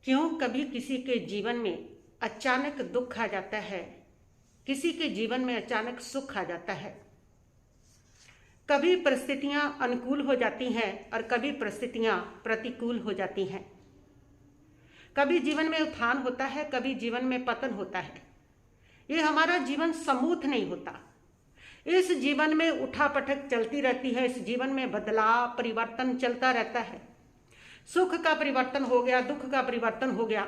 क्यों कभी किसी के जीवन में अचानक दुख आ जाता है, किसी के जीवन में अचानक सुख आ जाता है। कभी परिस्थितियां अनुकूल हो जाती हैं और कभी परिस्थितियां प्रतिकूल हो जाती हैं। कभी जीवन में उत्थान होता है, कभी जीवन में पतन होता है। ये हमारा जीवन समूथ नहीं होता। इस जीवन में उठापटक चलती रहती है। इस जीवन में बदलाव परिवर्तन चलता रहता है। सुख का परिवर्तन हो गया, दुख का परिवर्तन हो गया।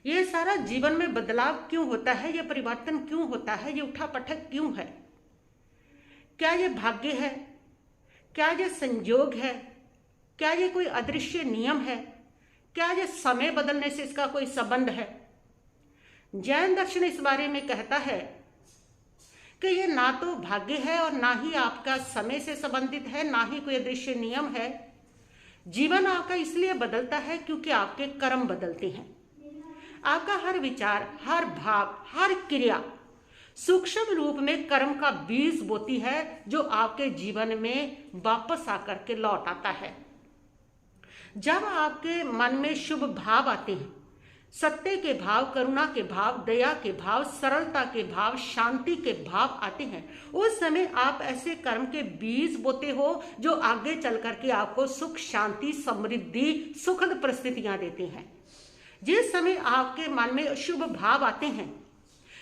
ये सारा जीवन में बदलाव क्यों होता है, ये परिवर्तन क्यों होता है, ये उठापटक क्यों है? क्या ये भाग्य है? क्या ये संयोग है? क्या ये कोई अदृश्य नियम है? क्या ये समय बदलने से इसका कोई संबंध है? जैन दर्शन इस बारे में कहता है कि ये ना तो भाग्य है और ना ही आपका समय से संबंधित है, ना ही कोई अदृश्य नियम है। जीवन आपका इसलिए बदलता है क्योंकि आपके कर्म बदलते हैं। आपका हर विचार, हर भाव, हर क्रिया सूक्ष्म रूप में कर्म का बीज बोती है, जो आपके जीवन में वापस आकर के लौट आता है। जब आपके मन में शुभ भाव आते हैं, सत्य के भाव, करुणा के भाव, दया के भाव, सरलता के भाव, शांति के भाव आते हैं, उस समय आप ऐसे कर्म के बीज बोते हो जो आगे चल करके आपको सुख, शांति, समृद्धि, सुखद परिस्थितियां देते हैं। जिस समय आपके मन में शुभ भाव आते हैं,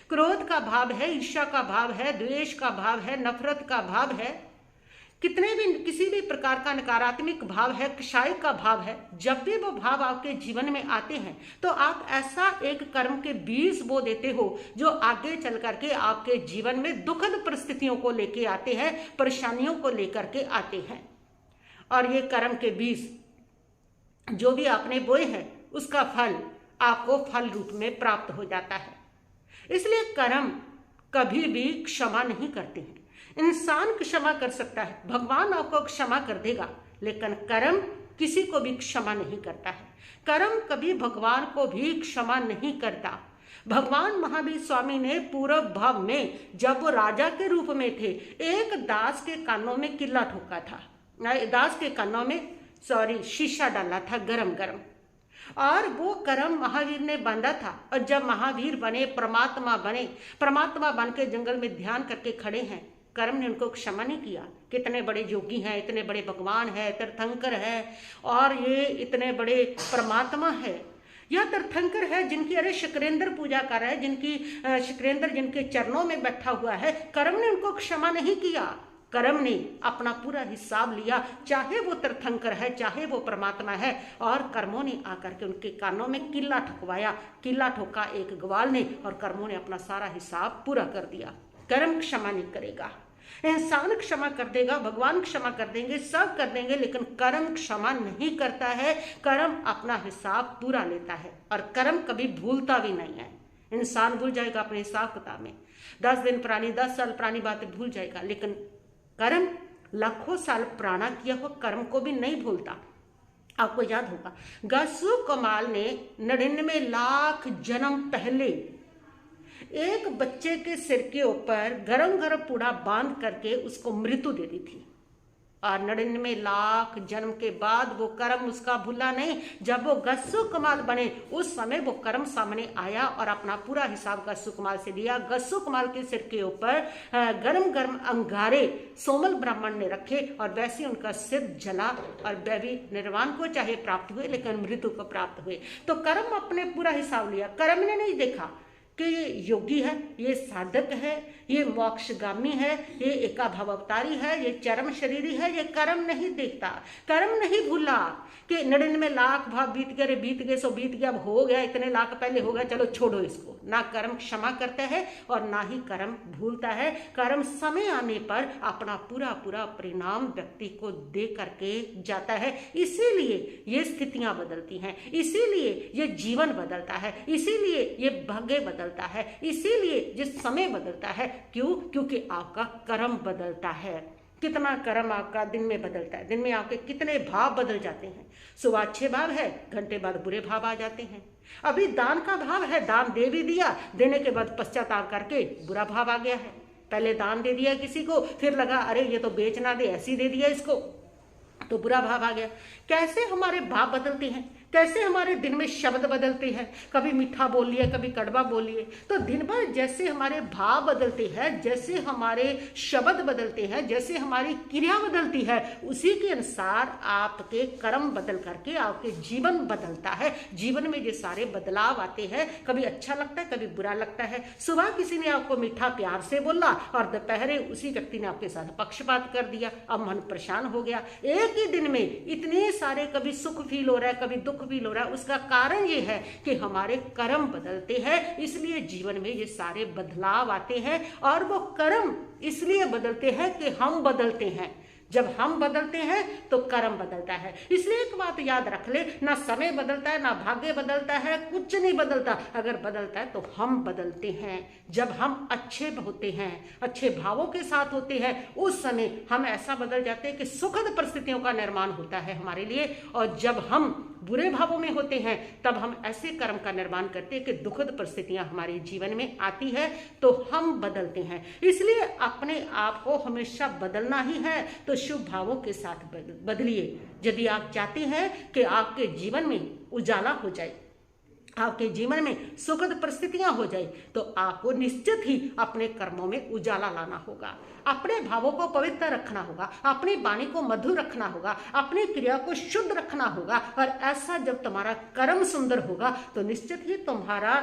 क्रोध का भाव है, ईर्ष्या का भाव है, द्वेष का भाव है, नफरत का भाव है, कितने भी किसी भी प्रकार का नकारात्मक भाव है, कषाय का भाव है, जब भी वो भाव आपके जीवन में आते हैं तो आप ऐसा एक कर्म के बीज बो देते हो जो आगे चल करके आपके जीवन में दुखद परिस्थितियों को लेके आते हैं, परेशानियों को लेकर के आते हैं। और ये कर्म के बीज जो भी आपने बोए हैं, उसका फल आपको फल रूप में प्राप्त हो जाता है। इसलिए कर्म कभी भी क्षमा नहीं करते हैं। इंसान क्षमा कर सकता है, भगवान आपको क्षमा कर देगा, लेकिन कर्म किसी को भी क्षमा नहीं करता है। कर्म कभी भगवान को भी क्षमा नहीं करता। भगवान महावीर स्वामी ने पूर्व भाव में जब वो राजा के रूप में थे, एक दास के कानों में किल्ला ठोका था, दास के कानों में शीशा डाला था गरम गरम, और वो कर्म महावीर ने बांधा था। और जब महावीर बने, परमात्मा बन के जंगल में ध्यान करके खड़े हैं, कर्म ने उनको क्षमा नहीं किया। कितने बड़े योगी हैं, इतने बड़े भगवान है, तीर्थंकर है, और ये इतने बड़े परमात्मा है। यह तीर्थंकर है जिनकी शुक्रेंद्र पूजा कर रहा है, जिनकी शुक्रेंद्र जिनके चरणों में बैठा हुआ है। कर्म ने उनको क्षमा नहीं किया। कर्म ने अपना पूरा हिसाब लिया, चाहे वो तीर्थंकर है, चाहे वो परमात्मा है, और कर्मों ने आकर के उनके कानों में किल्ला ठुकवाया। किल्ला ठोका एक ग्वाल ने, और कर्मों ने अपना सारा हिसाब पूरा कर दिया। कर्म क्षमा नहीं करेगा। इंसान क्षमा कर देगा, भगवान क्षमा कर देंगे, सब कर देंगे, लेकिन कर्म क्षमा नहीं करता है। कर्म अपना हिसाब पूरा लेता है, और कर्म कभी भूलता भी नहीं है। इंसान भूल जाएगा अपने हिसाब किताब में, 10 दिन पुरानी, 10 साल पुरानी बातें भूल जाएगा, लेकिन कर्म लाखों साल पुराना किया हुआ कर्म को भी नहीं भूलता। आपको याद होगा, गस्सू कमाल ने 99 लाख जन्म पहले एक बच्चे के सिर के ऊपर गरम गरम पूड़ा बांध करके उसको मृत्यु दे दी थी, और 99 लाख जन्म के बाद वो कर्म उसका भूला नहीं। जब वो गस्सू कमाल बने, उस समय वो कर्म सामने आया और अपना पूरा हिसाब गस्सू कमाल से दिया। गस्सू कमाल के सिर के ऊपर गरम गरम अंगारे सोमल ब्राह्मण ने रखे, और वैसे उनका सिर जला, और वह भी निर्वाण को चाहे प्राप्त हुए, लेकिन मृत्यु को प्राप्त हुए। तो कर्म अपने पूरा हिसाब लिया। कर्म ने नहीं देखा कि ये योगी है, ये साधक है, ये मोक्षगामी है, ये एकाभाव अवतारी है, ये चरम शरीरी है। ये कर्म नहीं देखता। कर्म नहीं भूला कि 99 लाख भाव बीत गए, सो बीत गया, अब हो गया, इतने लाख पहले हो गया, चलो छोड़ो इसको। ना कर्म क्षमा करता है और ना ही कर्म भूलता है। कर्म समय आने पर अपना पूरा पूरा परिणाम व्यक्ति को दे करके जाता है। इसीलिए ये स्थितियां बदलती हैं, इसीलिए ये जीवन बदलता है, इसीलिए ये भाग्य बदलता है, इसीलिए जिस समय बदलता है। क्यों? क्योंकि आपका कर्म बदलता है। कितना कर्म आपका दिन में बदलता है। दिन में आपके कितने भाव बदल जाते हैं। सुबह अच्छे भाव है, घंटे बाद बुरे भाव आ जाते हैं। अभी दान का भाव है, दान दे भी दिया, देने के बाद पश्चाताप करके बुरा भाव आ गया है। पहले दान दे दिया किसी को, फिर लगा अरे ये तो बेच ना दे, ऐसी दे दिया इसको, तो बुरा भाव आ गया। कैसे हमारे भाव बदलते हैं, कैसे हमारे दिन में शब्द बदलते हैं, कभी मीठा बोल लिए, कभी कड़वा बोल लिए। तो दिन भर जैसे हमारे भाव बदलते हैं, जैसे हमारे शब्द बदलते हैं, जैसे हमारी क्रिया बदलती है, उसी के अनुसार आपके कर्म बदल करके आपके जीवन बदलता है। जीवन में ये सारे बदलाव आते हैं, कभी अच्छा लगता है, कभी बुरा लगता है। सुबह किसी ने आपको मीठा प्यार से बोला और दोपहरे उसी व्यक्ति ने आपके साथ पक्षपात कर दिया, अब मन परेशान हो गया। एक ही दिन में इतने सारे, कभी सुख फील हो रहा है, कभी दुख फील हो रहा है। उसका कारण ये है कि हमारे कर्म बदलते हैं, इसलिए जीवन में ये सारे बदलाव आते हैं। और वो कर्म इसलिए बदलते हैं कि हम बदलते हैं। जब हम बदलते हैं तो कर्म बदलता है। इसलिए एक बात याद रख ले, ना समय बदलता है, ना भाग्य बदलता है, कुछ नहीं बदलता। अगर बदलता है तो हम बदलते हैं। जब हम अच्छे होते हैं, अच्छे भावों के साथ होते हैं, उस समय हम ऐसा बदल जाते हैं कि सुखद परिस्थितियों का निर्माण होता है हमारे लिए। और जब हम बुरे भावों में होते हैं तब हम ऐसे कर्म का निर्माण करते हैं कि दुखद परिस्थितियां हमारे जीवन में आती है, तो हम बदलते हैं। इसलिए अपने आप को हमेशा बदलना ही है, तो शुभ भावों के साथ बदलिए। यदि आप चाहते हैं कि आपके जीवन में उजाला हो जाए, आपके जीवन में सुखद परिस्थितियां हो जाए, तो आपको निश्चित ही अपने कर्मों में उजाला लाना होगा। अपने भावों को पवित्र रखना होगा, अपनी वाणी को मधुर रखना होगा, अपनी क्रिया को शुद्ध रखना होगा। और ऐसा जब तुम्हारा कर्म सुंदर होगा तो निश्चित ही तुम्हारा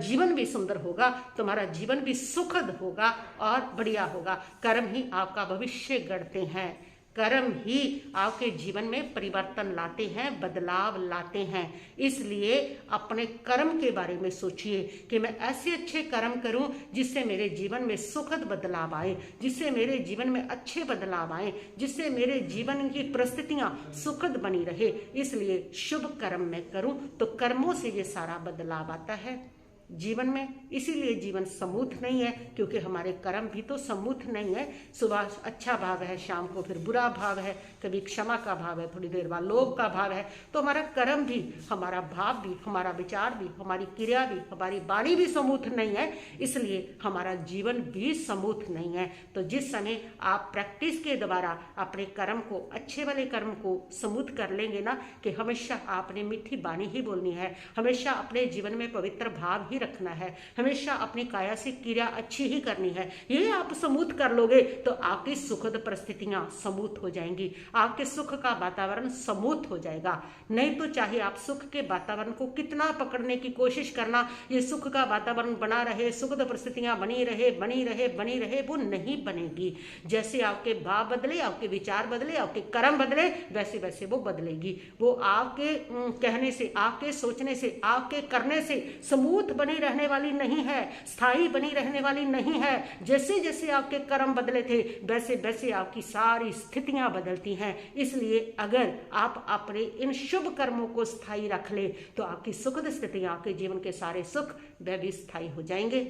जीवन भी सुंदर होगा, तुम्हारा जीवन भी सुखद होगा और बढ़िया होगा। कर्म ही आपका भविष्य गढ़ते हैं, कर्म ही आपके जीवन में परिवर्तन लाते हैं, बदलाव लाते हैं। इसलिए अपने कर्म के बारे में सोचिए कि मैं ऐसे अच्छे कर्म करूं जिससे मेरे जीवन में सुखद बदलाव आए, जिससे मेरे जीवन में अच्छे बदलाव आए, जिससे मेरे जीवन की परिस्थितियां सुखद बनी रहे। इसलिए शुभ कर्म मैं करूं तो कर्मों से ये सारा बदलाव आता है जीवन में। इसीलिए जीवन समूथ नहीं है, क्योंकि हमारे कर्म भी तो समूथ नहीं है। सुबह अच्छा भाव है, शाम को फिर बुरा भाव है, कभी क्षमा का भाव है, थोड़ी देर बाद लोभ का भाव है। तो हमारा कर्म भी, हमारा भाव भी, हमारा विचार भी, हमारी क्रिया भी, हमारी वाणी भी समूथ नहीं है। इसलिए हमारा जीवन भी समूथ नहीं है। तो जिस समय आप प्रैक्टिस के द्वारा अपने कर्म को, अच्छे वाले कर्म को समूथ कर लेंगे ना, कि हमेशा आपने मीठी वाणी ही बोलनी है, हमेशा अपने जीवन में पवित्र भाव रखना है, हमेशा अपनी काया से क्रिया अच्छी ही करनी है, ये आप समूथ कर लोगे तो आपकी सुखद परिस्थितियां समूथ हो जाएंगी, आपके सुख का वातावरण समूथ हो जाएगा। नहीं तो चाहे आप सुख के वातावरण को कितना पकड़ने की कोशिश करना, ये सुख का वातावरण बना रहे, सुखद परिस्थितियां बनी रहे, बनी रहे, बनी रहे, वो नहीं बनेगी। जैसे आपके भाव बदले, आपके विचार बदले, आपके कर्म बदले, वैसे वैसे वो बदलेगी। वो आपके कहने से, आपके सोचने से, आपके करने से समूथ बनी रहने वाली नहीं है, स्थायी बनी रहने वाली नहीं है। जैसे जैसे आपके कर्म बदले थे, वैसे वैसे आपकी सारी स्थितियां बदलती हैं। इसलिए अगर आप अपने इन शुभ कर्मों को स्थायी रख ले तो आपकी सुखद स्थितियां, आपके जीवन के सारे सुख वह भी स्थायी हो जाएंगे।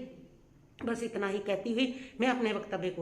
बस इतना ही कहती हुई मैं अपने वक्तव्य को